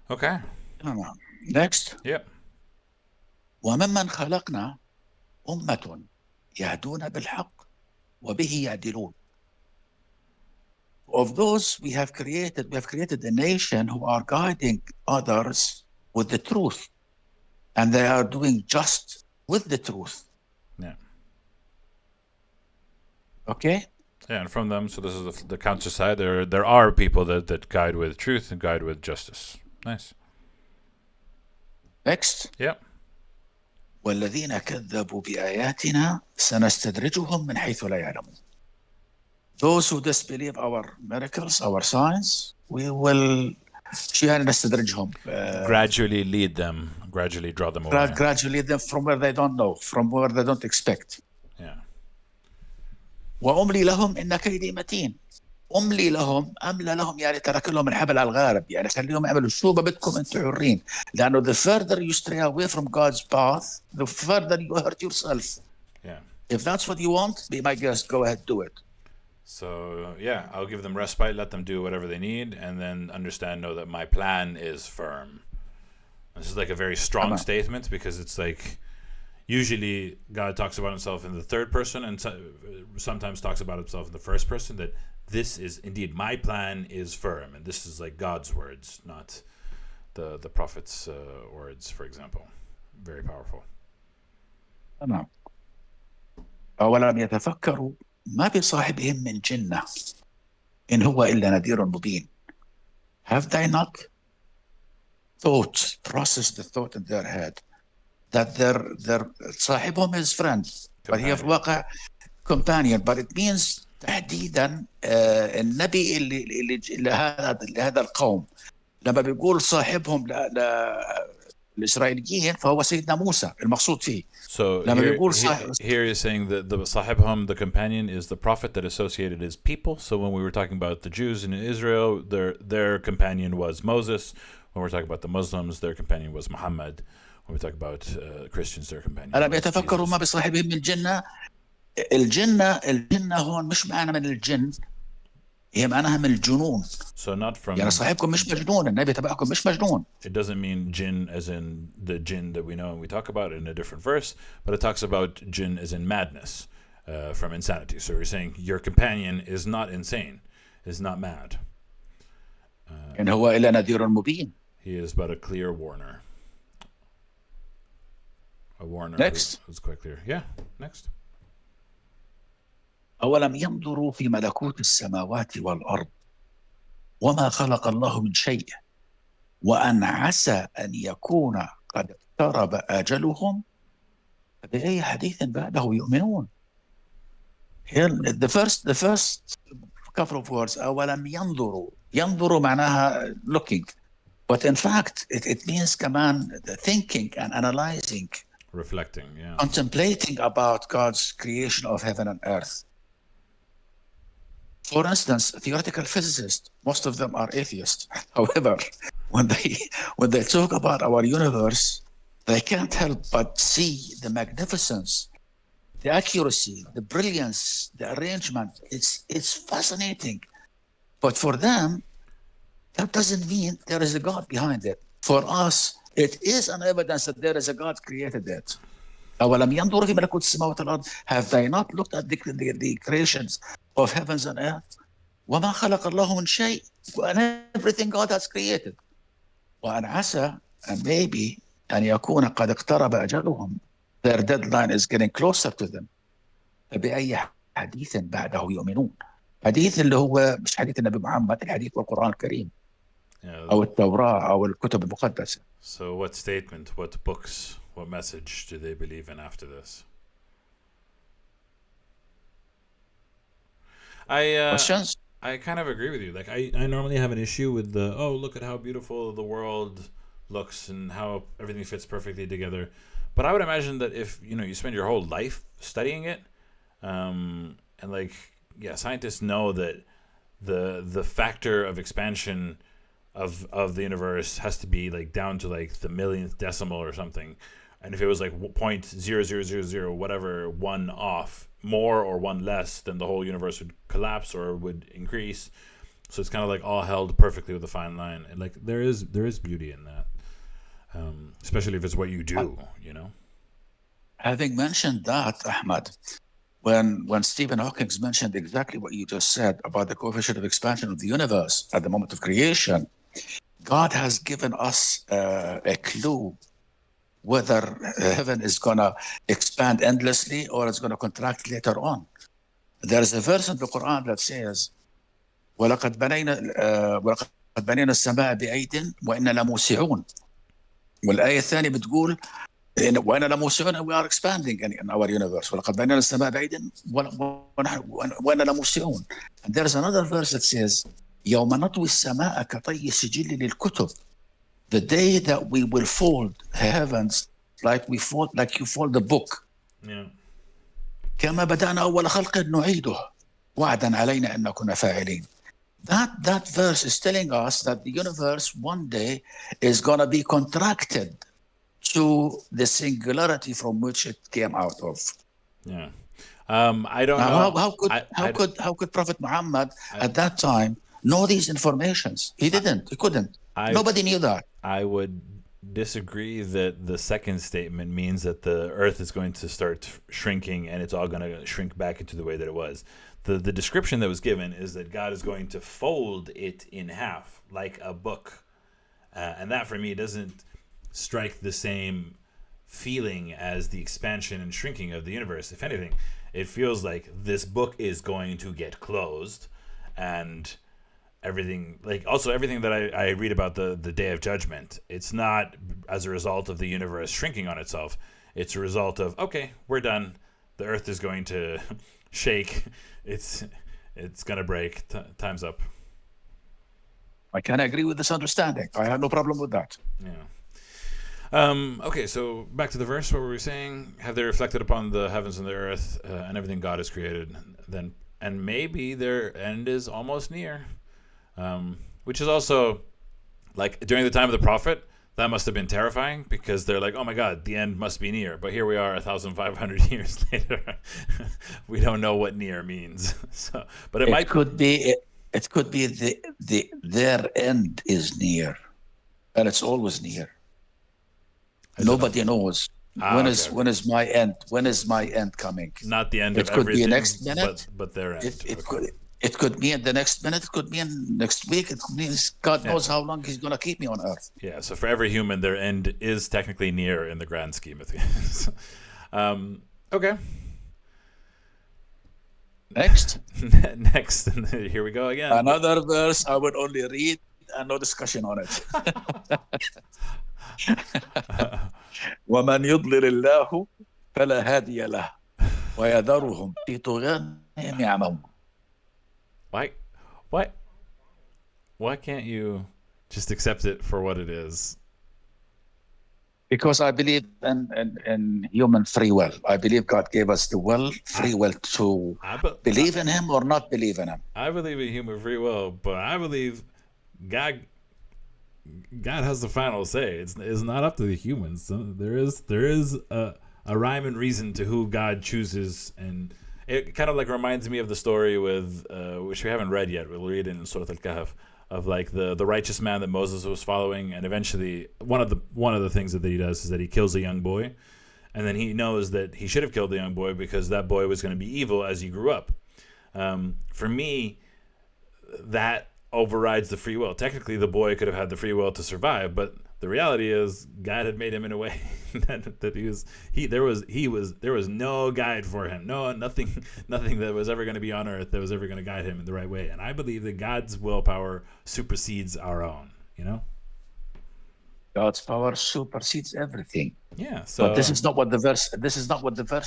Speaker 1: Okay.
Speaker 2: Next.
Speaker 1: Yep.
Speaker 2: وممن خلقنا أمة يهدون بالحق وبه يعدلون. Of those we have created a nation who are guiding others with the truth, and they are doing just with the truth.
Speaker 1: Yeah.
Speaker 2: Okay.
Speaker 1: Yeah, and from them, so this is the counter side. There are people that guide with truth and guide with justice. Nice.
Speaker 2: Next.
Speaker 1: Yep.
Speaker 2: والذين كذبوا بآياتنا سنستدرجهم من حيث لا يعلمون. Those who disbelieve our miracles, our signs, we will نستدرجهم.
Speaker 1: Gradually lead them, gradually draw them away.
Speaker 2: Gradually lead them from where they don't know, from where they don't expect.
Speaker 1: Yeah.
Speaker 2: وأملي لهم إن كيدي متين. أملي لهم أملى لهم يعني ترك لهم الحبل على الغارب يعني خليهم يعملوا شو بدكم أنتم حرين لأنه the further you stray away from God's path the further you hurt yourself.
Speaker 1: Yeah.
Speaker 2: If that's what you want, be my guest, go ahead, do it.
Speaker 1: So yeah, I'll give them respite, let them do whatever they need, and then know that my plan is firm. This is like a very strong statement because it's like usually God talks about himself in the third person and sometimes talks about himself in the first person, that this is indeed my plan is firm, and this is like God's words, not the prophet's words, for example. Very powerful.
Speaker 2: تمام. أولم يتفكروا ما بصاحبهم من جنة إن هو إلا نذير مبين. Have they not processed the thought in their head that their صاحبهم is friend, but هي في الواقع companion, but it means تحديدا النبي اللي لهذا القوم لما بيقول صاحبهم الإسرائيليين فهو سيدنا موسى المقصود فيه.
Speaker 1: So
Speaker 2: لما بيقول
Speaker 1: here is saying that the Sahibhum, the companion, is the prophet that associated his people. So when we were talking about the Jews in Israel, their companion was Moses. When we're talking about the Muslims, their companion was Muhammad. When we talk about Christians, their companion
Speaker 2: ألا
Speaker 1: was
Speaker 2: بيتفكروا
Speaker 1: Jesus.
Speaker 2: ما بصاحبهم من الجنة. الجنة هون مش معنى من الجن، هي معناها من الجنون.
Speaker 1: So not
Speaker 2: يعني
Speaker 1: from,
Speaker 2: صاحبكم مش مجنون، النبي تبعكم مش مجنون.
Speaker 1: it doesn't mean jinn as in the jinn that we know and we talk about in a different verse, but it talks about jinn as in madness, from insanity. So we're saying your companion is not insane, is not mad.
Speaker 2: إن هو إلا نذير مبين.
Speaker 1: He is but a clear warner. A warner
Speaker 2: Next.
Speaker 1: who's quite clear. Yeah, next.
Speaker 2: أولم ينظروا في ملكوت السماوات والأرض وما خلق الله من شيء وأن عسى أن يكون قد اقترب أجلهم فبأي حديث بعده يؤمنون. Here, the first couple of words أولم ينظروا معناها looking, but in fact it means كمان thinking and analyzing,
Speaker 1: Reflecting, yeah.
Speaker 2: contemplating about God's creation of heaven and earth. For instance, theoretical physicists, most of them are atheists. However, when they talk about our universe, they can't help but see the magnificence, the accuracy, the brilliance, the arrangement. It's fascinating. But for them, that doesn't mean there is a God behind it. For us, it is an evidence that there is a God created it. أولم ينظروا في ملكوت السماوات والأرض. Have they not looked at the creations of heavens and earth? وما خلق الله من شيء, and everything God has created. وأن عسى, and maybe أن يكون قد اقترب أجلهم. Their deadline is getting closer to them. فبأي حديث بعده يؤمنون. حديث اللي هو مش حديث النبي محمد، الحديث والقرآن الكريم أو التوراة أو الكتب المقدسة.
Speaker 1: So what statement, what books, what message do they believe in after this?
Speaker 2: Questions?
Speaker 1: I kind of agree with you. Like I normally have an issue with the, oh, look at how beautiful the world looks and how everything fits perfectly together. But I would imagine that if you spend your whole life studying it, and like, yeah, scientists know that the factor of expansion of the universe has to be like down to like the millionth decimal or something, and if it was like 0.0000 whatever one off more or one less, then the whole universe would collapse or would increase. So it's kind of like all held perfectly with a fine line, and like there is beauty in that, especially if it's what you do.
Speaker 2: Having mentioned that, Ahmad, when Stephen Hawking mentioned exactly what you just said about the coefficient of expansion of the universe at the moment of creation, God has given us a clue whether heaven is going to expand endlessly or it's going to contract later on. There is a verse in the Quran that says, وَلَقَدْ بَنَيْنَا السَّمَاءَ بِأَيْدٍ وَإِنَّا لَمُوسِعُونَ. والآية الثانية بتقول وأنا لموسعون, we are expanding in our universe. ولقد بنينا السماء بعيدا وأنا لموسعون. And there is another verse that says يوم نطوي السماء كطي السجل للكتب. The day that we will fold the heavens like you fold the book.
Speaker 1: Yeah.
Speaker 2: كما بدأنا أول خلق نعيده وعدا علينا أن نكون فاعلين. That verse is telling us that the universe one day is going to be contracted to the singularity from which it came out of.
Speaker 1: Yeah. I don't know.
Speaker 2: How could Prophet Muhammad at that time know these informations? He didn't. He couldn't. Nobody knew that.
Speaker 1: I would disagree that the second statement means that the earth is going to start shrinking and it's all going to shrink back into the way that it was. The description that was given is that God is going to fold it in half like a book. And that for me doesn't strike the same feeling as the expansion and shrinking of the universe. If anything, it feels like this book is going to get closed, and everything that I read about the day of judgment, it's not as a result of the universe shrinking on itself. It's a result of, okay, we're done. The earth is going to shake. It's going to break. Time's up.
Speaker 2: I can agree with this understanding. I have no problem with that.
Speaker 1: Yeah. Okay, so back to the verse. What were we saying? Have they reflected upon the heavens and the earth and everything God has created? Then, and maybe their end is almost near. Which is also like during the time of the prophet. That must have been terrifying because they're like, "Oh my God, the end must be near." But here we are, 1,500 years later. We don't know what near means. So, but
Speaker 2: it could be. It could be their end is near, and it's always near. Nobody knows when is my end. When is my end coming?
Speaker 1: Not the end of
Speaker 2: It could
Speaker 1: everything,
Speaker 2: be next minute,
Speaker 1: but their end.
Speaker 2: It could be in the next minute. It could be in next week. It could be God knows how long He's going to keep me on earth.
Speaker 1: Yeah. So for every human, their end is technically near in the grand scheme of things. Okay.
Speaker 2: Next.
Speaker 1: Next. Here we go again.
Speaker 2: Another verse I would only read and no discussion on it. ومن يضلل الله فلا هادي له ويذرهم في طغيانهم يعمهون.
Speaker 1: Why can't you just accept it for what it is?
Speaker 2: Because I believe in human free will. I believe God gave us the free will to believe in Him or not believe in Him.
Speaker 1: I believe in human free will, but I believe God has the final say. It's not up to the humans. So there is a rhyme and reason to who God chooses, and it kind of like reminds me of the story with which we haven't read yet. We'll read it in Surah Al-Kahf, of like the righteous man that Moses was following, and eventually one of the things that he does is that he kills a young boy, and then he knows that he should have killed the young boy because that boy was going to be evil as he grew up. For me, that overrides the free will. Technically, the boy could have had the free will to survive, but the reality is God had made him in a way that there was no guide for him. Nothing that was ever going to be on earth that was ever going to guide him in the right way. And I believe that God's willpower supersedes our own,
Speaker 2: God's power supersedes everything.
Speaker 1: Yeah. So
Speaker 2: but this is not what the verse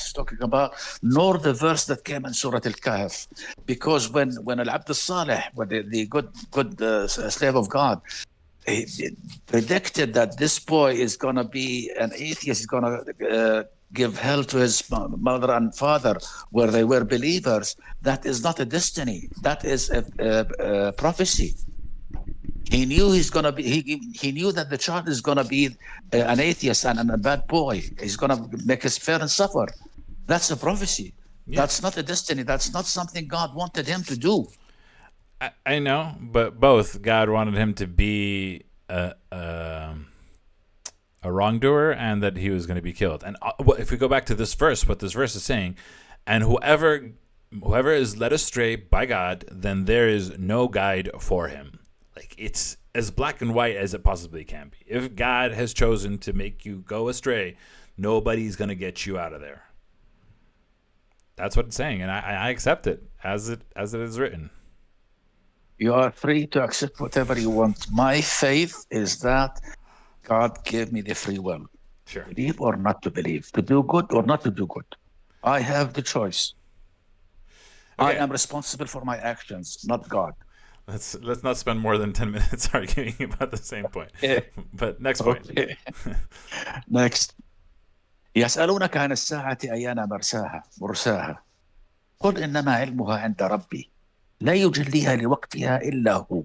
Speaker 2: is talking about, nor the verse that came in Surah Al-Kahf. Because when Al-Abd al-Salih, the good slave of God, he predicted that this boy is going to be an atheist, he's going to give hell to his mother and father where they were believers. That is not a destiny. That is a prophecy. He knew he's going to be. He knew that the child is going to be an atheist and a bad boy. He's going to make his parents suffer. That's a prophecy. Yeah. That's not a destiny. That's not something God wanted him to do.
Speaker 1: I know, but both God wanted him to be a wrongdoer and that he was going to be killed. And if we go back to this verse, what this verse is saying, and whoever is led astray by God, then there is no guide for him. Like, it's as black and white as it possibly can be. If God has chosen to make you go astray, nobody's going to get you out of there. That's what it's saying, and I accept it as it is written.
Speaker 2: You are free to accept whatever you want. My faith is that God gave me the free will.
Speaker 1: Sure.
Speaker 2: To believe or not to believe, to do good or not to do good. I have the choice. Okay. I am responsible for my actions, not God.
Speaker 1: Let's not spend more than 10 minutes arguing about the same point. But next point.
Speaker 2: Okay. Next. يسألونك عن الساعة أيان مرساها قل إنما علمها عند ربي لا يجليها لوقتها إلا هو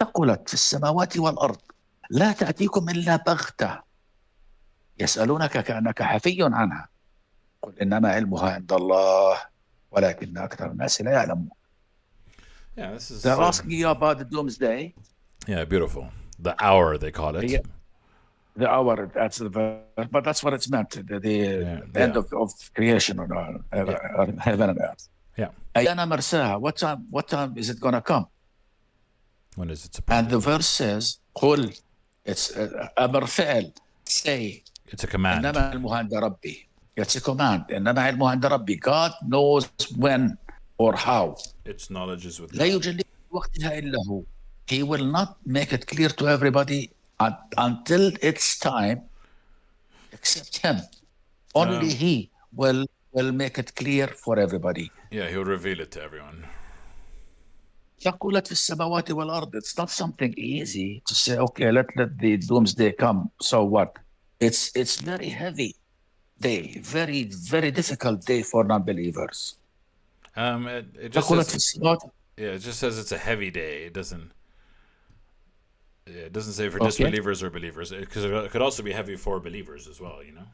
Speaker 2: ثقلت في السماوات والأرض لا تأتيكم إلا بغتة يسألونك كأنك حفي عنها قل إنما علمها عند الله ولكن أكثر الناس لا يعلمون.
Speaker 1: Yeah, this is.
Speaker 2: They're asking you about the doomsday.
Speaker 1: Yeah, beautiful. The hour, they call it.
Speaker 2: Yeah. The hour, that's the verse, but that's what it's meant. The end of creation on heaven and earth.
Speaker 1: Yeah.
Speaker 2: أيان مرساها. What time is it going to come?
Speaker 1: When is it supposed
Speaker 2: And the verse says, قل. It's أمر فعل. Say.
Speaker 1: It's a command.
Speaker 2: إنما علمها عند ربي. It's a command. إنما علمها عند ربي. God knows when or how.
Speaker 1: Its knowledge is with God.
Speaker 2: لا يجلي وقتها إلا هو. He will not make it clear to everybody until it's time, except him. Only he will make it clear for everybody.
Speaker 1: Yeah, he'll reveal it to everyone.
Speaker 2: ثقلت في السماوات والأرض. It's not something easy to say, okay, let the doomsday come. So what? It's very heavy day, very, very difficult day for non-believers.
Speaker 1: It just
Speaker 2: ثقلت
Speaker 1: says,
Speaker 2: في السماوات.
Speaker 1: yeah, it just says it's a heavy day. It doesn't. Yeah, it doesn't say for
Speaker 2: Okay.
Speaker 1: disbelievers or believers, because it could also be heavy for believers as well. You know.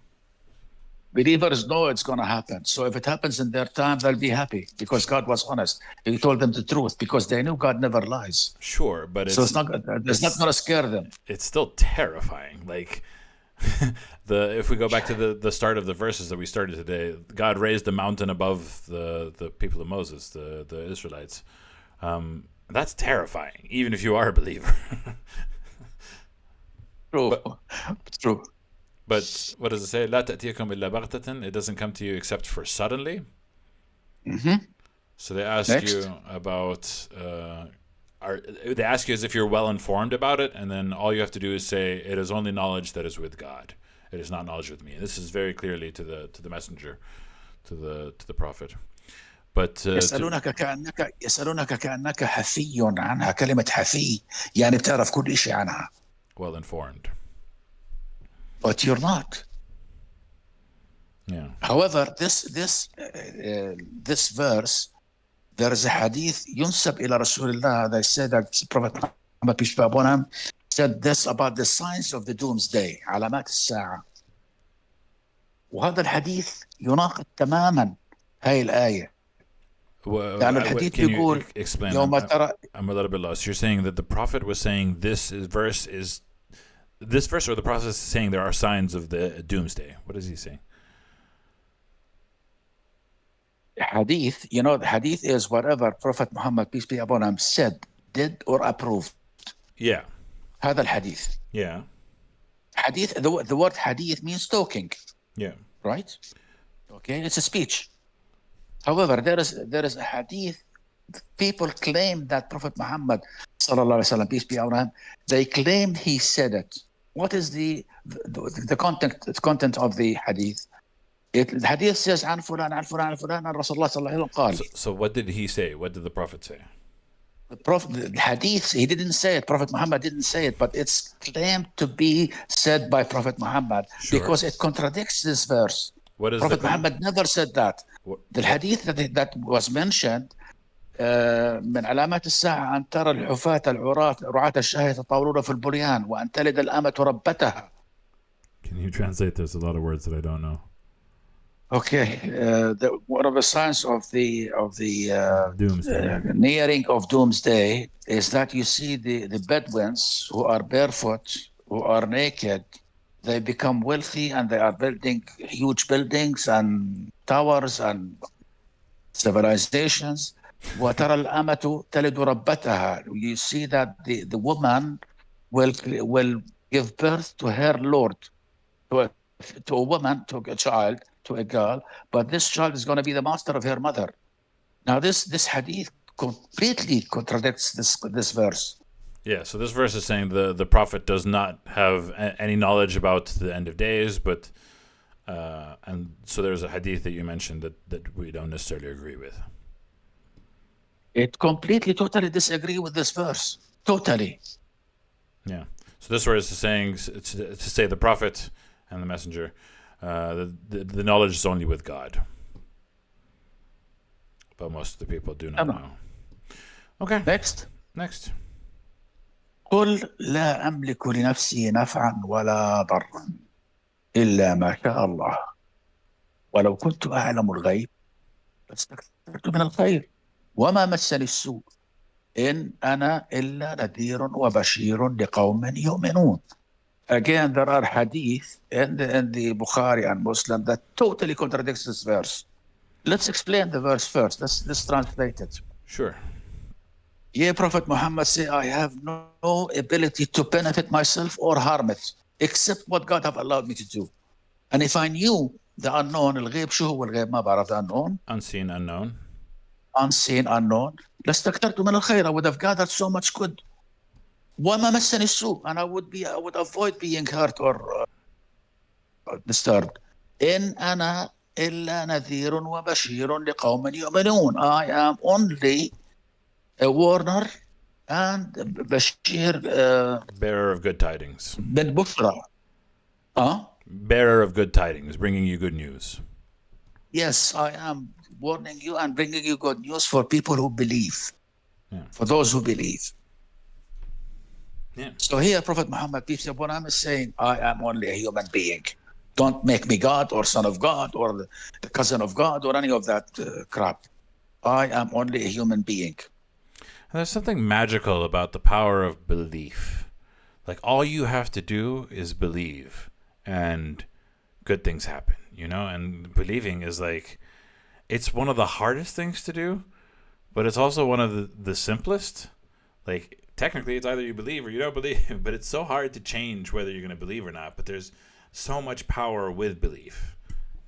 Speaker 2: Believers know it's going to happen. So if it happens in their time, they'll be happy because God was honest. He told them the truth because they knew God never lies.
Speaker 1: Sure, but
Speaker 2: So it's not going to scare them.
Speaker 1: it's still terrifying. Like if we go back to the start of the verses that we started today, God raised the mountain above the people of Moses, the Israelites. That's terrifying, even if you are a believer.
Speaker 2: True. True.
Speaker 1: But what does it say? لا تأتيكم إلا بغتة. It doesn't come to you except for suddenly.
Speaker 2: Mm-hmm.
Speaker 1: So they ask
Speaker 2: Next.
Speaker 1: you about. They ask you as if you're well informed about it, and then all you have to do is say, "It is only knowledge that is with God. It is not knowledge with me." And this is very clearly to the messenger, to the prophet. But
Speaker 2: يسألونك كأنك حفي عنها. كلمة حفي يعني بتعرف كل شيء عنها.
Speaker 1: Well informed.
Speaker 2: But you're not.
Speaker 1: Yeah.
Speaker 2: However, this verse, there is a hadith ينسب إلى رسول الله. They said that Prophet Muhammad peace be upon him said this about the signs of the doomsday, علامات الساعة. وهذا الحديث يناقض تماما هاي الآية. يعني الحديث
Speaker 1: Can you
Speaker 2: بيقول
Speaker 1: explain?
Speaker 2: يوم ترى.
Speaker 1: I'm a little bit lost. You're saying that the prophet was saying this verse, or the prophet is saying there are signs of the doomsday. What is he saying?
Speaker 2: Hadith, the hadith is whatever Prophet Muhammad peace be upon him said, did, or approved.
Speaker 1: Yeah.
Speaker 2: هذا الحديث.
Speaker 1: Yeah.
Speaker 2: Hadith. The word hadith means talking.
Speaker 1: Yeah.
Speaker 2: Right. Okay. It's a speech. However, there is a hadith. People claim that Prophet Muhammad sallallahu alaihi wasallam peace be upon him, they claim he said it. What is the content of the hadith? الحديث says عن فلان عن فلان عن فلان عن رسول الله صلى الله عليه وسلم قال.
Speaker 1: So what did he say? What did the prophet say?
Speaker 2: The hadith, he didn't say it. Prophet Muhammad didn't say it, but it's claimed to be said by Prophet Muhammad. Sure. Because it contradicts this verse.
Speaker 1: What is
Speaker 2: Prophet Muhammad never said that. The hadith that was mentioned من علامات الساعة أن ترى الحفاة العراة رعاة الشاه يتطاولون في البنيان وأن تلد الأمة ربتها.
Speaker 1: Can you translate? There's a lot of words that I don't know.
Speaker 2: Okay, one of the signs of the
Speaker 1: doomsday.
Speaker 2: Nearing of doomsday is that you see the Bedouins who are barefoot, who are naked, they become wealthy and they are building huge buildings and towers and civilizations. وترى الأمة تلد ربتها. You see that the woman will give birth to her lord, to a woman, to a child, to a girl, but this child is going to be the master of her mother. Now, this hadith completely contradicts this verse.
Speaker 1: Yeah, so this verse is saying the prophet does not have any knowledge about the end of days, but and so there's a hadith that you mentioned that we don't necessarily agree with.
Speaker 2: It completely, totally disagree with this verse. Totally.
Speaker 1: Yeah. So this verse is saying to say the prophet and the messenger, the knowledge is only with God. But most of the people do not know. Okay.
Speaker 2: Next.
Speaker 3: قل لا أملك لنفسي نفعا ولا ضرا إلا ما شاء الله ولو كنت أعلم الغيب لاستكثرت من الخير وما مسني السوء إن أنا إلا نذير وبشير لقوم يؤمنون. Again, there are hadith in the Bukhari and Muslim that totally contradicts this verse. Let's explain the verse first. Let's translate it.
Speaker 1: Sure.
Speaker 2: Yeah, Prophet Muhammad said, I have no ability to benefit myself or harm it, except what God have allowed me to do. And if I knew the unknown, الغيب شو هو الغيب؟ ما بعرف the unknown.
Speaker 1: Unseen,
Speaker 2: unknown. لاستكثرت من الخير. I would have gathered so much good. وما مسني السوء, and I would avoid being hurt or disturbed. إن أنا إلا نذير وبشير لقوم يؤمنون. I am only Warner and Bashir
Speaker 1: Bearer of good tidings.
Speaker 2: bin Bushra.
Speaker 1: Bearer of good tidings, bringing you good news.
Speaker 2: Yes, I am warning you and bringing you good news for people who believe.
Speaker 1: Yeah.
Speaker 2: For those who believe.
Speaker 1: Yeah.
Speaker 2: So here, Prophet Muhammad, peace be upon him, is saying, I am only a human being. Don't make me God or son of God or the cousin of God or any of that crap. I am only a human being.
Speaker 1: And there's something magical about the power of belief. Like, all you have to do is believe, and good things happen, you know? And believing is like, it's one of the hardest things to do, but it's also one of the simplest. Like, technically, it's either you believe or you don't believe, but it's so hard to change whether you're going to believe or not. But there's so much power with belief,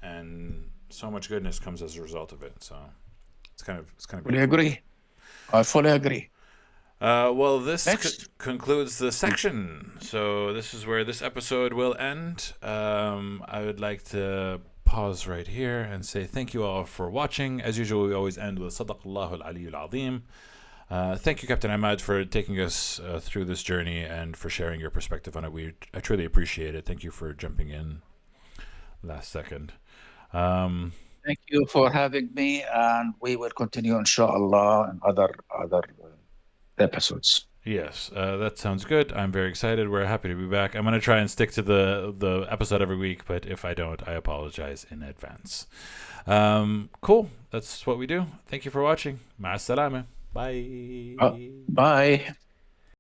Speaker 1: and so much goodness comes as a result of it. So it's kind of
Speaker 2: Fully agree. I fully agree.
Speaker 1: Well, this
Speaker 2: Next.
Speaker 1: concludes the section. So this is where this episode will end. I would like to pause right here and say thank you all for watching. As usual, we always end with Sadaqallahu al-Aliyyul Azim. Thank you, Captain Ahmad, for taking us through this journey and for sharing your perspective on it. I truly appreciate it. Thank you for jumping in last second.
Speaker 2: Thank you for having me, and we will continue, inshallah, in other episodes.
Speaker 1: Yes, that sounds good. I'm very excited. We're happy to be back. I'm going to try and stick to the episode every week, but if I don't, I apologize in advance. Cool. That's what we do. Thank you for watching. Ma'as salama. Bye.
Speaker 2: Bye.